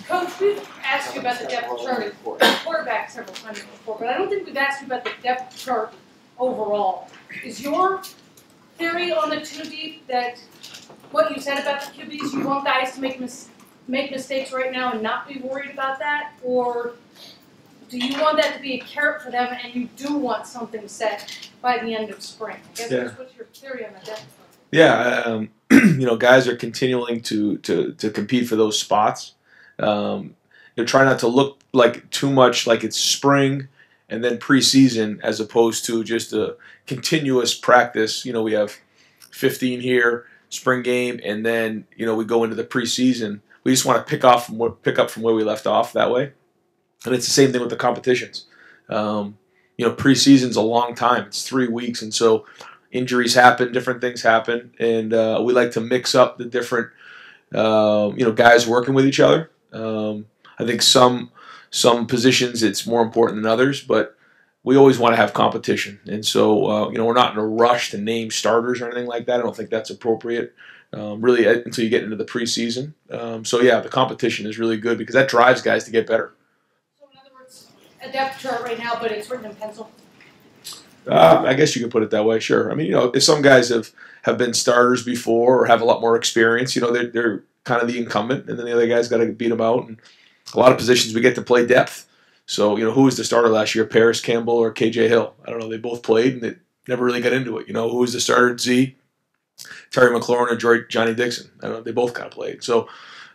Coach, we've asked you about the depth chart at quarterback several times before, but I don't think we've asked you about the depth chart overall. Is your theory on the two deep that what you said about the QBs, you want guys to make mistakes right now and not be worried about that? Or do you want that to be a carrot for them and you do want something set by the end of spring? I guess what's your theory on the depth chart? Yeah, guys are continuing to compete for those spots. Try not to look like too much like it's spring and then preseason as opposed to just a continuous practice. We have 15 here, spring game, and then we go into the preseason. We just want to pick up from where we left off that way, and it's the same thing with the competitions. Preseason's a long time; it's 3 weeks, and so injuries happen, different things happen, and we like to mix up the different guys working with each other. I think some positions it's more important than others, but we always want to have competition, and so we're not in a rush to name starters or anything like that. I don't think that's appropriate, really, until you get into the preseason. The competition is really good because that drives guys to get better. So in other words, a depth chart right now, but it's written in pencil. I guess you could put it that way. Sure. I mean, if some guys have been starters before or have a lot more experience, they're kind of the incumbent, and then the other guys got to beat them out. And a lot of positions we get to play depth. So, who was the starter last year, Paris Campbell or KJ Hill? I don't know. They both played, and they never really got into it. Who was the starter at Z? Terry McLaurin or Johnny Dixon? I don't know. They both kind of played. So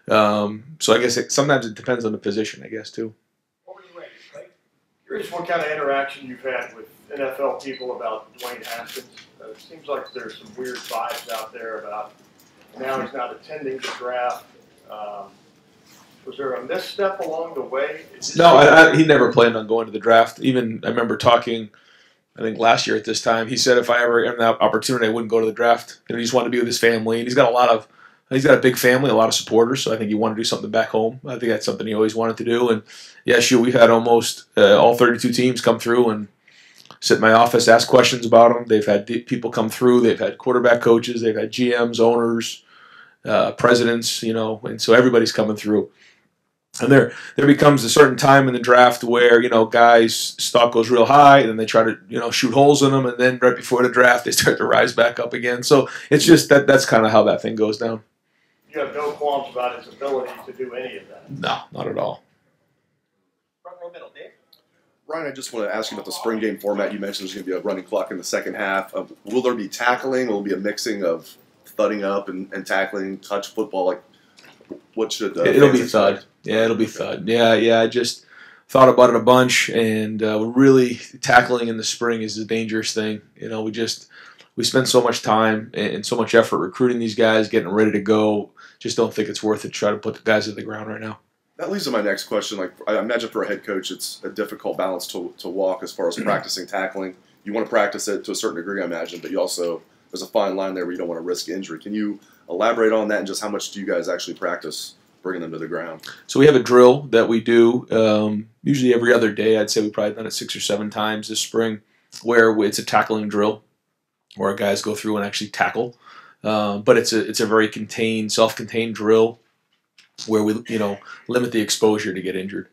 I guess sometimes it depends on the position, I guess, too. What were you ranked, right? Curious what kind of interaction you've had with NFL people about Dwayne Haskins. It seems like there's some weird vibes out there about now he's not attending the draft. Was there a misstep along the way? No, he never planned on going to the draft. Even I remember talking, I think last year at this time, he said if I ever had an opportunity, I wouldn't go to the draft. He just wanted to be with his family, and he's got a big family, a lot of supporters. So I think he wanted to do something back home. I think that's something he always wanted to do. And we've had almost all 32 teams come through and sit in my office, ask questions about him. They've had people come through. They've had quarterback coaches. They've had GMs, owners, presidents, and so everybody's coming through. And there becomes a certain time in the draft where, guys' stock goes real high, and then they try to, shoot holes in them, and then right before the draft, they start to rise back up again. So it's just that's kind of how that thing goes down. You have no qualms about his ability to do any of that? No, not at all. Front row middle, Dave. Ryan, I just want to ask you about the spring game format. You mentioned there's going to be a running clock in the second half. Will there be tackling? Will there be a mixing of thudding up and tackling, touch football? Like, what should it'll be thud. Yeah, it'll be thud. Yeah. I just thought about it a bunch, and really tackling in the spring is a dangerous thing. We spend so much time and so much effort recruiting these guys, getting ready to go. Just don't think it's worth it to try to put the guys at the ground right now. That leads to my next question. Like, I imagine for a head coach, it's a difficult balance to walk as far as practicing tackling. You want to practice it to a certain degree, I imagine, but you also, there's a fine line there where you don't want to risk injury. Can you elaborate on that, and just how much do you guys actually practice bringing them to the ground? So we have a drill that we do usually every other day. I'd say we've probably done it 6 or 7 times this spring, where it's a tackling drill, where our guys go through and actually tackle. But it's a very contained, self-contained drill, where we limit the exposure to get injured.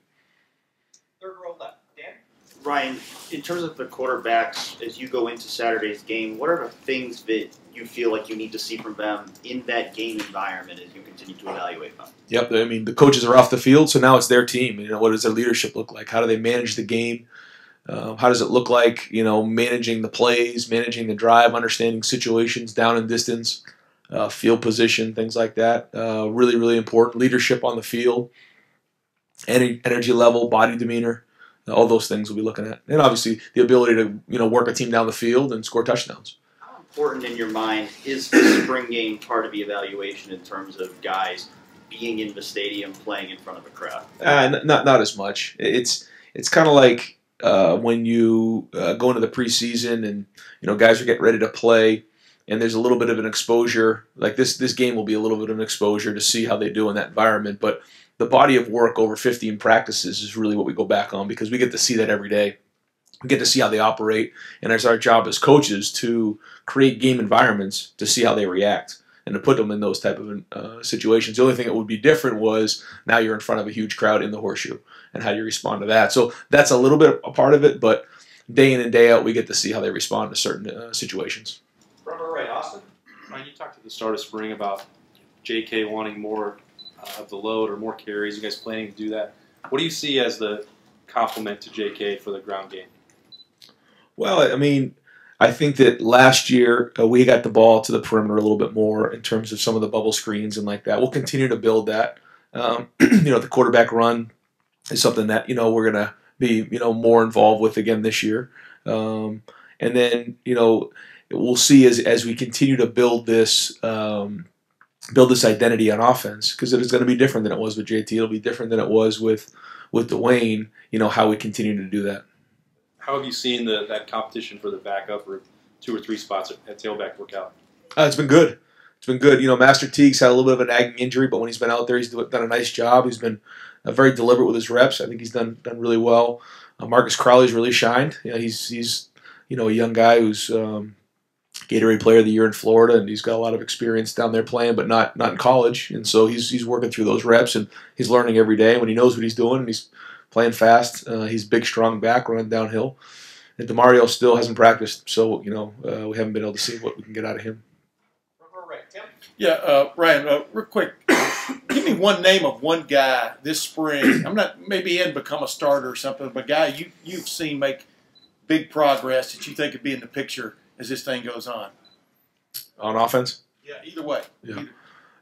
Third row left, Dan. Ryan, in terms of the quarterbacks, as you go into Saturday's game, what are the things that you feel like you need to see from them in that game environment as you continue to evaluate them? Yep, I mean the coaches are off the field, so now it's their team. What does their leadership look like? How do they manage the game? How does it look like managing the plays, managing the drive, understanding situations down and distance? Field position, things like that. Really, really important. Leadership on the field, energy level, body demeanor, all those things we'll be looking at. And obviously the ability to work a team down the field and score touchdowns. How important in your mind is the spring game part of the evaluation in terms of guys being in the stadium playing in front of a crowd? Not as much. It's kind of like when you go into the preseason and guys are getting ready to play. And there's a little bit of an exposure, like this game will be a little bit of an exposure to see how they do in that environment. But the body of work over 15 practices is really what we go back on, because we get to see that every day. We get to see how they operate, and it's our job as coaches to create game environments to see how they react. and to put them in those type of situations. The only thing that would be different was now you're in front of a huge crowd in the horseshoe and how you respond to that. So that's a little bit a part of it, but day in and day out, we get to see how they respond to certain situations. Front row right, Austin. Ryan, you talked at the start of spring about J.K. wanting more of the load or more carries. You guys planning to do that? What do you see as the complement to J.K. for the ground game? Well, I mean, I think that last year we got the ball to the perimeter a little bit more in terms of some of the bubble screens and like that. We'll continue to build that. The quarterback run is something that, we're going to be, more involved with again this year. And then, we'll see as we continue to build this identity on offense, because it is going to be different than it was with JT. It'll be different than it was with Dwayne, how we continue to do that. How have you seen that competition for the backup or 2 or 3 spots at tailback work out? It's been good. It's been good. Master Teague's had a little bit of a nagging injury, but when he's been out there, he's done a nice job. He's been very deliberate with his reps. I think he's done really well. Marcus Crowley's really shined. He's a young guy who's Gatorade Player of the Year in Florida, and he's got a lot of experience down there playing, but not in college. And so he's working through those reps, and he's learning every day. When he knows what he's doing, and he's playing fast, he's big, strong back, running downhill. And DeMario still hasn't practiced, so we haven't been able to see what we can get out of him. Front row right, Tim. Yeah, Ryan, real quick, give me one name of one guy this spring. Maybe he hadn't become a starter or something, but a guy you've seen make big progress that you think could be in the picture as this thing goes on. On offense? Yeah, either way. Yeah.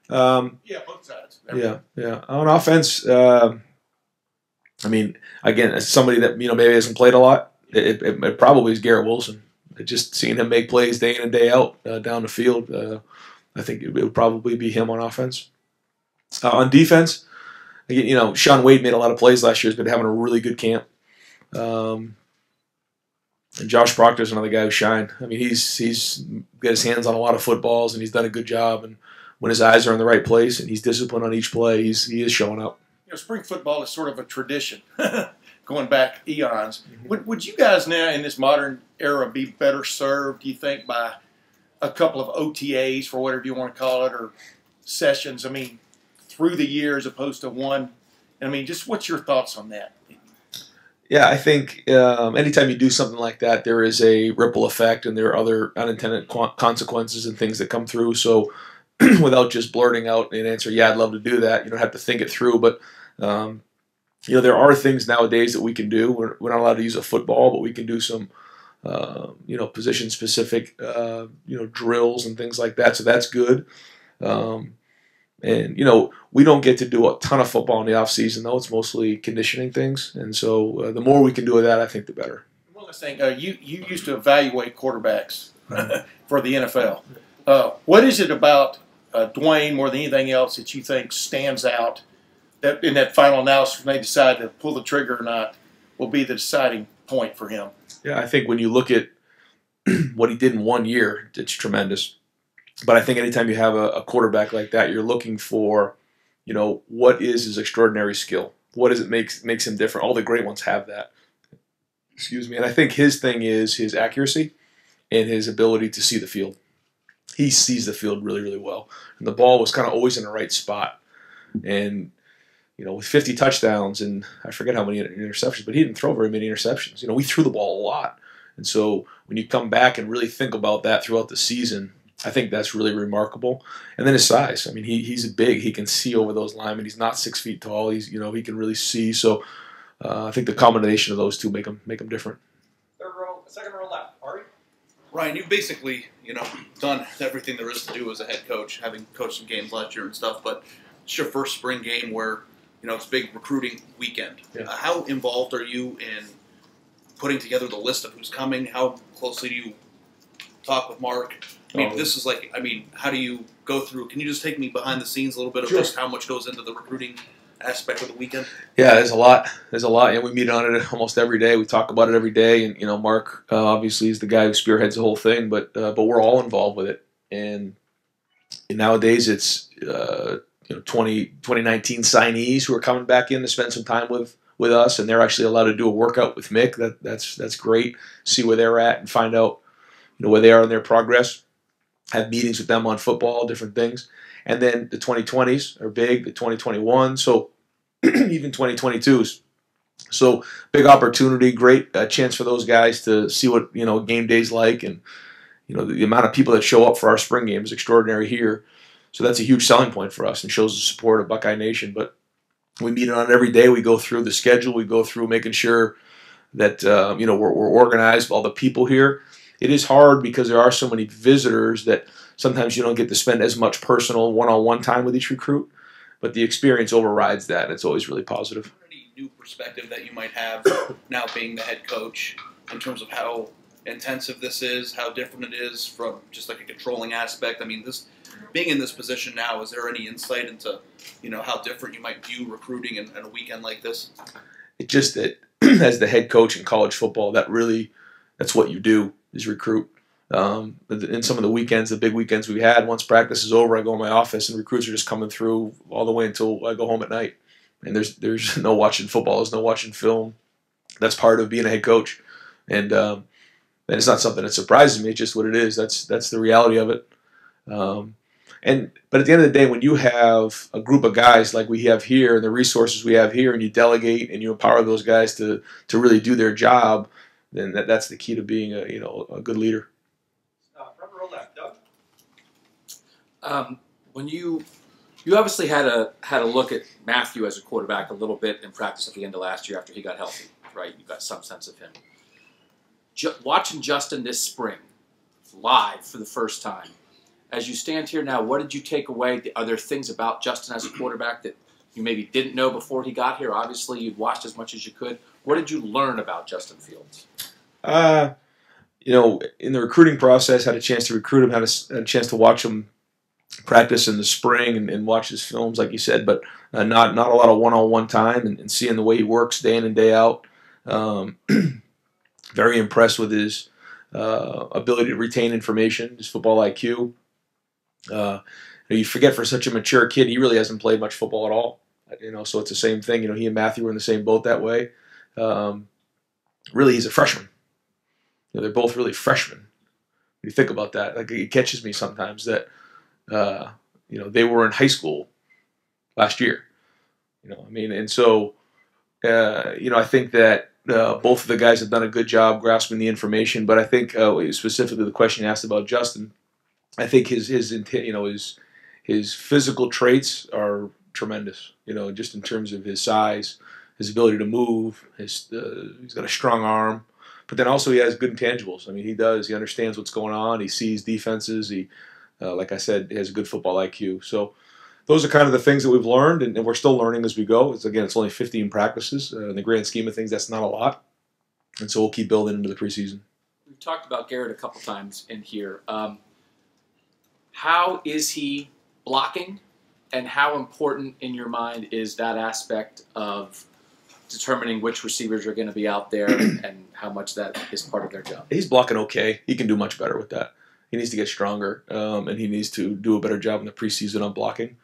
Both sides. Yeah. On offense, again, as somebody that maybe hasn't played a lot, it probably is Garrett Wilson. Just seeing him make plays day in and day out down the field, I think it would probably be him on offense. On defense, again, Sean Wade made a lot of plays last year. He's been having a really good camp. And Josh Proctor's another guy who shined. He's got his hands on a lot of footballs, and he's done a good job. And when his eyes are in the right place and he's disciplined on each play, he is showing up. Spring football is sort of a tradition, going back eons. Would you guys now in this modern era be better served, do you think, by a couple of OTAs, for whatever you want to call it, or sessions, through the year as opposed to one? Just what's your thoughts on that? Yeah, I think anytime you do something like that, there is a ripple effect, and there are other unintended consequences and things that come through. So without just blurting out an answer, yeah, I'd love to do that, you don't have to think it through. But, there are things nowadays that we can do. We're not allowed to use a football, but we can do some, position-specific, drills and things like that. So that's good. And, we don't get to do a ton of football in the offseason, though. It's mostly conditioning things. And so the more we can do of that, I think the better. One last thing. You used to evaluate quarterbacks for the NFL. What is it about Dwayne more than anything else that you think stands out that in that final analysis when they decide to pull the trigger or not will be the deciding point for him? Yeah, I think when you look at what he did in 1 year, it's tremendous. But I think anytime you have a quarterback like that, you're looking for, what is his extraordinary skill? What is it makes him different? All the great ones have that. Excuse me. And I think his thing is his accuracy and his ability to see the field. He sees the field really, really well. And the ball was kind of always in the right spot. And, with 50 touchdowns and I forget how many interceptions, but he didn't throw very many interceptions. We threw the ball a lot. And so when you come back and really think about that throughout the season, I think that's really remarkable. And then his size. He's big. He can see over those linemen. He's not 6 feet tall. He can really see. So I think the combination of those two make him different. Second row left, Ari. Ryan, you've basically, done everything there is to do as a head coach, having coached some games last year and stuff, but it's your first spring game where, it's a big recruiting weekend. Yeah. How involved are you in putting together the list of who's coming? How closely do you talk with Mark? This is how do you go through? Can you just take me behind the scenes a little bit of just how much goes into the recruiting aspect of the weekend? Yeah, there's a lot. And we meet on it almost every day. We talk about it every day. And, Mark obviously is the guy who spearheads the whole thing, but we're all involved with it. And nowadays it's, 2019 signees who are coming back in to spend some time with us, and they're actually allowed to do a workout with Mick. That's great. See where they're at and find out, where they are in their progress. have meetings with them on football, different things. And then the 2020s are big, the 2021, so even 2022s. So big opportunity, great chance for those guys to see what game day's like, and the amount of people that show up for our spring game is extraordinary here. So that's a huge selling point for us and shows the support of Buckeye Nation. But we meet on it every day. We go through the schedule. We go through making sure that we're organized. All the people here. It is hard because there are so many visitors that sometimes you don't get to spend as much personal one-on-one time with each recruit. But the experience overrides that. And it's always really positive. Any new perspective that you might have now being the head coach in terms of how intensive this is, how different it is from just like a controlling aspect? I mean, being in this position now, is there any insight into how different you might view recruiting in a weekend like this? It's just that as the head coach in college football, that's what you do, is recruit. In some of the weekends, the big weekends we had, once practice is over, I go in my office and recruits are just coming through all the way until I go home at night. And there's no watching football, there's no watching film. That's part of being a head coach. And it's not something that surprises me. It's just what it is. That's the reality of it. But at the end of the day, when you have a group of guys like we have here, and the resources we have here, and you delegate and you empower those guys to really do their job, then that's the key to being a good leader. Front row left, Doug. When you obviously had a look at Matthew as a quarterback a little bit in practice at the end of last year after he got healthy, right? You got some sense of him. Watching Justin this spring, live for the first time, as you stand here now, what did you take away? Are there things about Justin as a quarterback that you maybe didn't know before he got here? Obviously, you'd watched as much as you could. What did you learn about Justin Fields? In the recruiting process, had a chance to recruit him, had a chance to watch him practice in the spring and watch his films, like you said, but not a lot of one-on-one time and seeing the way he works day in and day out. Very impressed with his ability to retain information, his football IQ. You forget for such a mature kid, he really hasn't played much football at all. So it's the same thing. He and Matthew were in the same boat that way. Really, he's a freshman. They're both really freshmen. When you think about that, like, it catches me sometimes that they were in high school last year. And so I think that both of the guys have done a good job grasping the information. But I think specifically the question you asked about Justin, I think his physical traits are tremendous. Just in terms of his size, his ability to move, he's got a strong arm, but then also he has good intangibles. He does. He understands what's going on. He sees defenses. He, like I said, he has a good football IQ. So those are kind of the things that we've learned, and we're still learning as we go. It's only 15 practices. In the grand scheme of things, that's not a lot, and so we'll keep building into the preseason. We've talked about Garrett a couple times in here. How is he blocking, and how important in your mind is that aspect of determining which receivers are going to be out there and how much that is part of their job? He's blocking okay. He can do much better with that. He needs to get stronger, and he needs to do a better job in the preseason on blocking.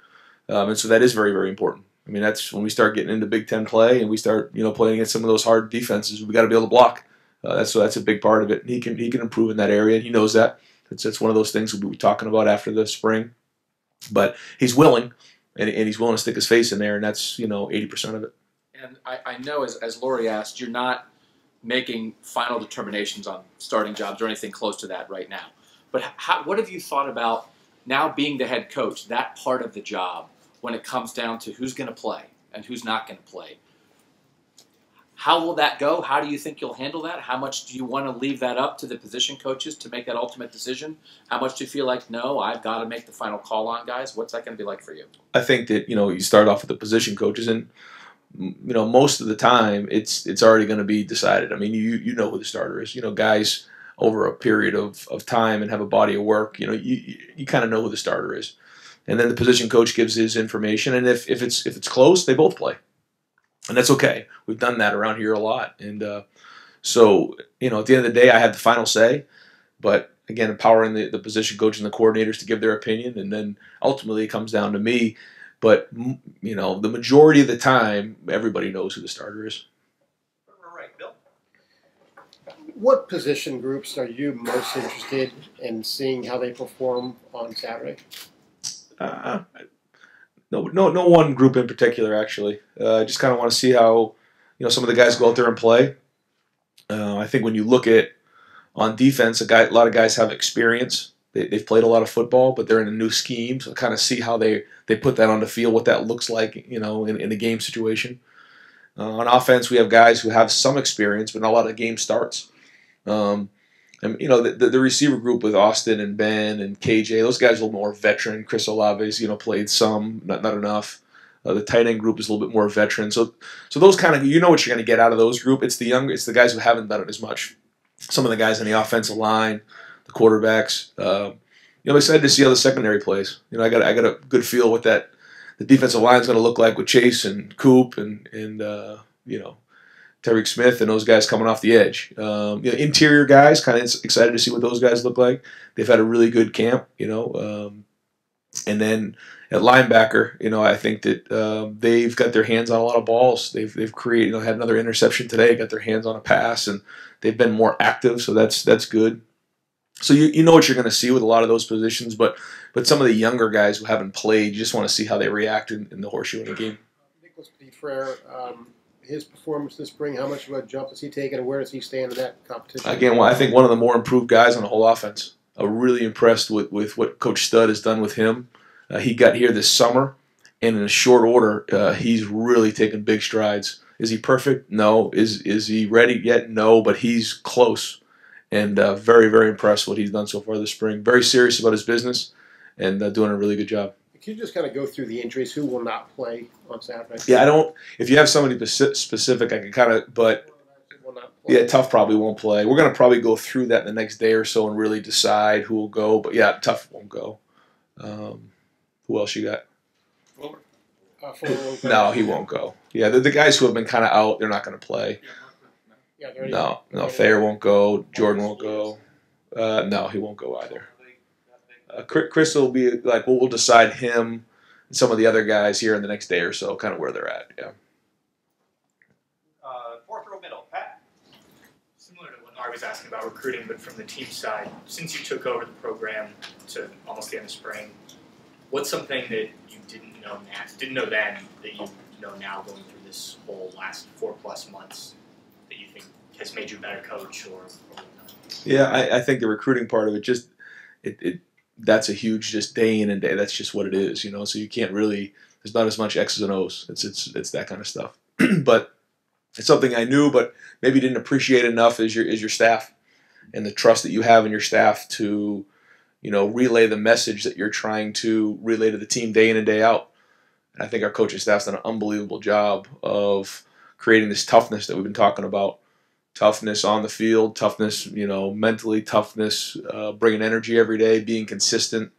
And so that is very, very important. That's when we start getting into Big Ten play and we start, playing against some of those hard defenses. We got to be able to block. That's a big part of it. He can improve in that area, and he knows that. It's one of those things we'll be talking about after the spring. But he's willing, and he's willing to stick his face in there, and that's 80% of it. And I know, as Lori asked, you're not making final determinations on starting jobs or anything close to that right now. But what have you thought about now being the head coach, that part of the job, when it comes down to who's going to play and who's not going to play? How will that go? How do you think you'll handle that? How much do you want to leave that up to the position coaches to make that ultimate decision? How much do you feel like, no, I've got to make the final call on guys? What's that going to be like for you? I think that, you start off with the position coaches, and, most of the time it's already going to be decided. You know who the starter is. Guys over a period of time and have a body of work, you kind of know who the starter is. And then the position coach gives his information, and if it's close, they both play. And that's okay. We've done that around here a lot. And so, at the end of the day, I have the final say. But, again, empowering the position coach and the coordinators to give their opinion. And then ultimately it comes down to me. But, the majority of the time, everybody knows who the starter is. All right, Bill. What position groups are you most interested in seeing how they perform on Saturday? No one group in particular, actually. I just kind of want to see how some of the guys go out there and play. I think when you look at on defense, a lot of guys have experience. They've played a lot of football, but they're in a new scheme, so kind of see how they put that on the field, what that looks like, in a game situation. On offense, we have guys who have some experience, but not a lot of game starts. And the receiver group with Austin and Ben and KJ, those guys are a little more veteran. Chris Olave's played some, not enough. The tight end group is a little bit more veteran. So those kind of what you're going to get out of those group. It's the guys who haven't done it as much. Some of the guys on the offensive line, the quarterbacks. I'm excited to see how the secondary plays. I got a good feel what the defensive line is going to look like with Chase and Coop and Tyreek Smith and those guys coming off the edge. Interior guys, kind of excited to see what those guys look like. They've had a really good camp, and then at linebacker, I think that they've got their hands on a lot of balls. They've created, had another interception today, got their hands on a pass, and they've been more active, so that's good. So you know what you're going to see with a lot of those positions, but some of the younger guys who haven't played, you just want to see how they react in the horseshoe in a game. Nicholas Petitfrere, his performance this spring, how much of a jump has he taken, and where does he stand in that competition? Again, I think one of the more improved guys on the whole offense. I'm really impressed with what Coach Studd has done with him. He got here this summer, and in a short order, he's really taken big strides. Is he perfect? No. Is he ready yet? No, but he's close. And very, very impressed with what he's done so far this spring. Very serious about his business and doing a really good job. Can you just kind of go through the injuries? Who will not play on Saturday? Yeah, I don't. If you have somebody specific, I can kind of. But yeah, Tough probably won't play. We're going to probably go through that in the next day or so and really decide who will go. But yeah, Tough won't go. Who else you got? No, he won't go. Yeah, the guys who have been kind of out, they're not going to play. No, Thayer won't go. Jordan won't go. No, he won't go either. Chris will be like, we'll decide him and some of the other guys here in the next day or so, kind of where they're at. Yeah. Fourth row middle, Pat. Similar to what I was asking about recruiting, but from the team side, since you took over the program to almost the end of spring, what's something that you didn't know then that you know now going through this whole last 4+ months that you think has made you a better coach or Yeah, I think the recruiting part of it that's a huge just day in and day. That's just what it is, So you can't really. There's not as much X's and O's. It's that kind of stuff. But it's something I knew, but maybe didn't appreciate enough is your staff and the trust that you have in your staff to, relay the message that you're trying to relay to the team day in and day out. And I think our coaching staff's done an unbelievable job of creating this toughness that we've been talking about. Toughness on the field, toughness, mentally, toughness, bringing energy every day, being consistent.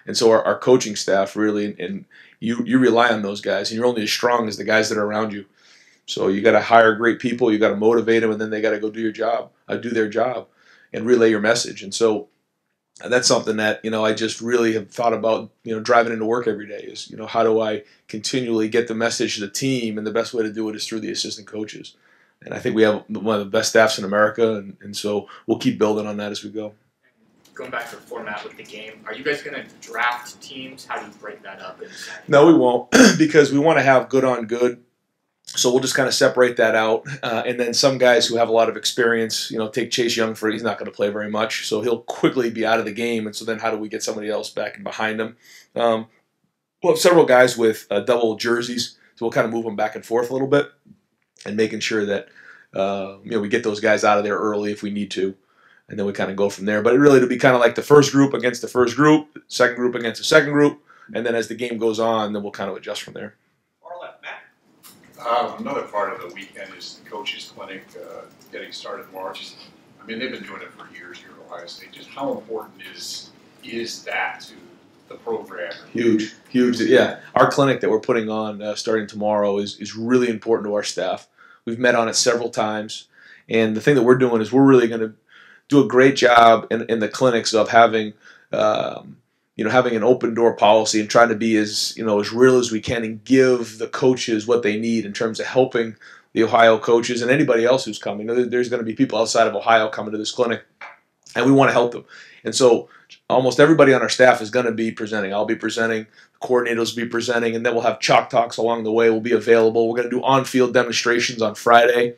And so our coaching staff really, and you rely on those guys, and you're only as strong as the guys that are around you. So you got to hire great people, you got to motivate them, and then they got to go do their job, and relay your message. And so that's something that I just really have thought about. Driving into work every day is how do I continually get the message to the team, and the best way to do it is through the assistant coaches. And I think we have one of the best staffs in America, and so we'll keep building on that as we go. Going back to the format with the game, are you guys going to draft teams? How do you break that up? No, we won't, because we want to have good on good. So we'll just kind of separate that out. And then some guys who have a lot of experience, take Chase Young he's not going to play very much, so he'll quickly be out of the game. And so then how do we get somebody else back and behind him? We'll have several guys with double jerseys, so we'll kind of move them back and forth a little bit. And making sure that we get those guys out of there early if we need to, and then we kind of go from there. But it really will be kind of like the first group against the first group, second group against the second group, and then as the game goes on, then we'll kind of adjust from there. Far left, Matt. Another part of the weekend is the coaches' clinic getting started in March. I mean, they've been doing it for years here at Ohio State. Just how important is that to the program? Huge. Yeah, our clinic that we're putting on starting tomorrow is really important to our staff. We've met on it several times, and the thing that we're doing is we're really going to do a great job in the clinics of having having an open door policy and trying to be as real as we can and give the coaches what they need in terms of helping the Ohio coaches and anybody else who's coming. There's going to be people outside of Ohio coming to this clinic, and we want to help them. And so almost everybody on our staff is going to be presenting. I'll be presenting, the coordinators will be presenting, and then we'll have chalk talks along the way. We'll be available. We're going to do on-field demonstrations on Friday.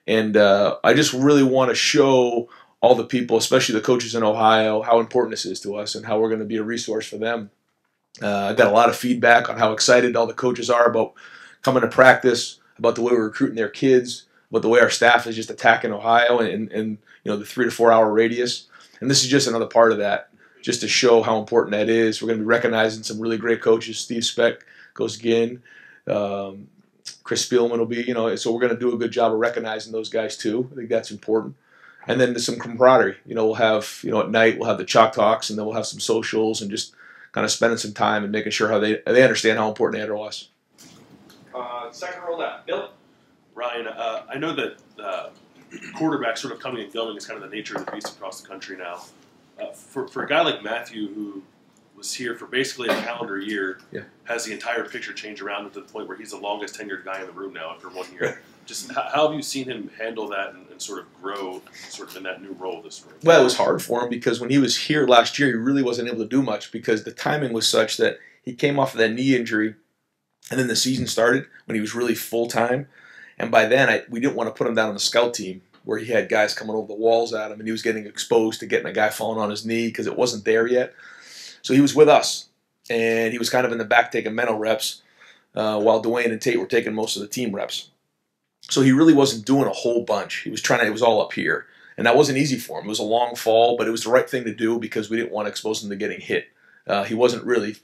And I just really want to show all the people, especially the coaches in Ohio, how important this is to us and how we're going to be a resource for them. I got a lot of feedback on how excited all the coaches are about coming to practice, about the way we're recruiting their kids, about the way our staff is just attacking Ohio and the 3 to 4 hour radius. And this is just another part of that, just to show how important that is. We're going to be recognizing some really great coaches. Steve Speck goes again. Chris Spielman will be, so we're going to do a good job of recognizing those guys too. I think that's important. And then there's some camaraderie. We'll have, at night we'll have the chalk talks, and then we'll have some socials and just kind of spending some time and making sure how they understand how important they are to us. Second roll out, Bill. Ryan, I know that quarterback sort of coming and going is kind of the nature of the beast across the country now. For a guy like Matthew, who was here for basically a calendar year, has the entire picture change around to the point where he's the longest tenured guy in the room now after 1 year. Just how have you seen him handle that and sort of grow sort of in that new role this spring? Well, it was hard for him because when he was here last year, he really wasn't able to do much because the timing was such that he came off of that knee injury, and then the season started when he was really full-time. And by then, we didn't want to put him down on the scout team where he had guys coming over the walls at him, and he was getting exposed to getting a guy falling on his knee because it wasn't there yet. So he was with us, and he was kind of in the back taking mental reps while Dwayne and Tate were taking most of the team reps. So he really wasn't doing a whole bunch. He was it was all up here. And that wasn't easy for him. It was a long fall, but it was the right thing to do because we didn't want to expose him to getting hit. He wasn't really,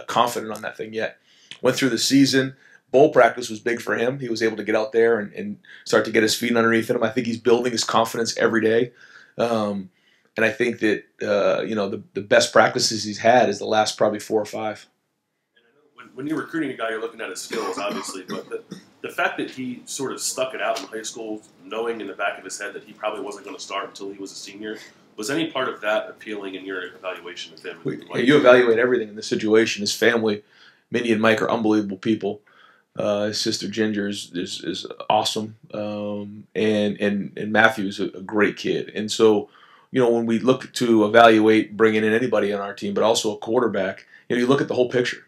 confident on that thing yet. Went through the season. Bowl practice was big for him. He was able to get out there and start to get his feet underneath him. I think he's building his confidence every day. And I think that, the best practices he's had is the last probably 4 or 5. And I know when you're recruiting a guy, you're looking at his skills, obviously, but the fact that he sort of stuck it out in high school, knowing in the back of his head that he probably wasn't going to start until he was a senior, was any part of that appealing in your evaluation of him? You evaluate everything in this situation. His family, Minnie and Mike, are unbelievable people. His sister Ginger is awesome, and Matthew's a great kid. And so, when we look to evaluate bringing in anybody on our team, but also a quarterback, you look at the whole picture.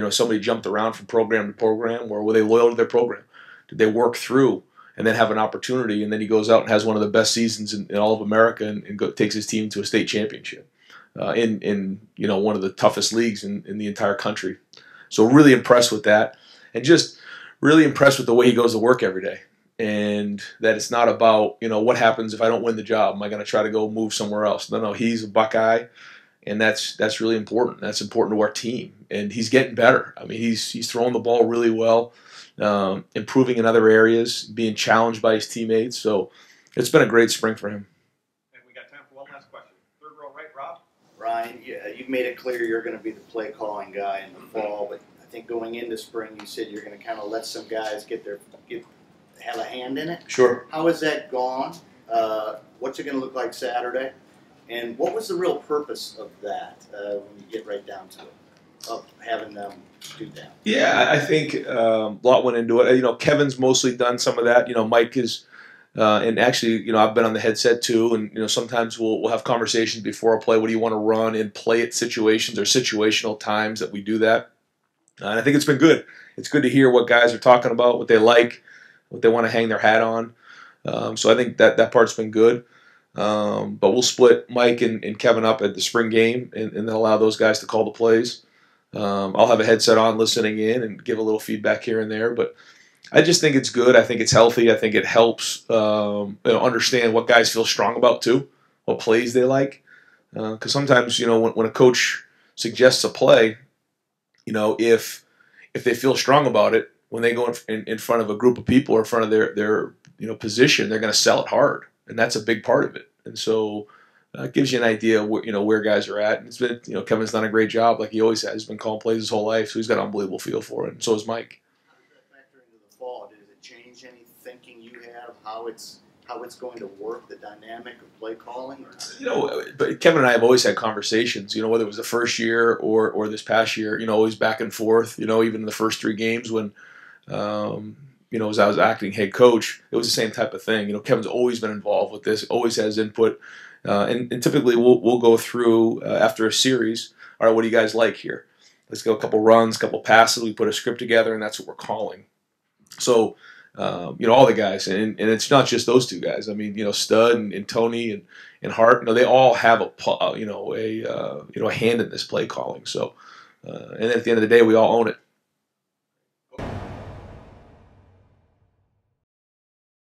Somebody jumped around from program to program, or were they loyal to their program? Did they work through and then have an opportunity, and then he goes out and has one of the best seasons in all of America and takes his team to a state championship in one of the toughest leagues in the entire country. So really impressed with that, and just really impressed with the way he goes to work every day, and that it's not about what happens if I don't win the job. Am I going to try to go move somewhere else? No, he's a Buckeye. And that's really important. That's important to our team. And he's getting better. I mean, he's throwing the ball really well, improving in other areas, being challenged by his teammates. So it's been a great spring for him. And we got time for one last question. Third row right, Rob? Ryan, you've made it clear you're going to be the play calling guy in the fall, but I think going into spring you said you're going to kind of let some guys have a hand in it. Sure. How has that gone? What's it going to look like Saturday? And what was the real purpose of that when you get right down to it, of having them do that? Yeah, I think a lot went into it. Kevin's mostly done some of that. Mike is, and actually, I've been on the headset too. And sometimes we'll have conversations before a play. What do you want to run in play it situations or situational times that we do that? And I think it's been good. It's good to hear what guys are talking about, what they like, what they want to hang their hat on. So I think that part's been good. But we'll split Mike and Kevin up at the spring game and then allow those guys to call the plays. I'll have a headset on listening in and give a little feedback here and there. But I just think it's good. I think it's healthy. I think it helps understand what guys feel strong about too, what plays they like. Because sometimes, when a coach suggests a play, if they feel strong about it, when they go in front of a group of people or in front of their position, they're going to sell it hard. And that's a big part of it. And so it gives you an idea of where guys are at. And it's been, Kevin's done a great job like he always has. He's been calling plays his whole life, so he's got an unbelievable feel for it. And so has Mike. How does that factor into the fall? Does it change any thinking you have of how it's going to work, the dynamic of play calling? But Kevin and I have always had conversations, whether it was the first year or this past year, always back and forth, even in the first 3 games when as I was acting head coach, it was the same type of thing. Kevin's always been involved with this, always has input, and typically we'll go through after a series. All right, what do you guys like here? Let's go a couple runs, a couple passes. We put a script together, and that's what we're calling. So, all the guys, and it's not just those two guys. I mean, Stud and Tony and Hart. They all have a hand in this play calling. So, and at the end of the day, we all own it.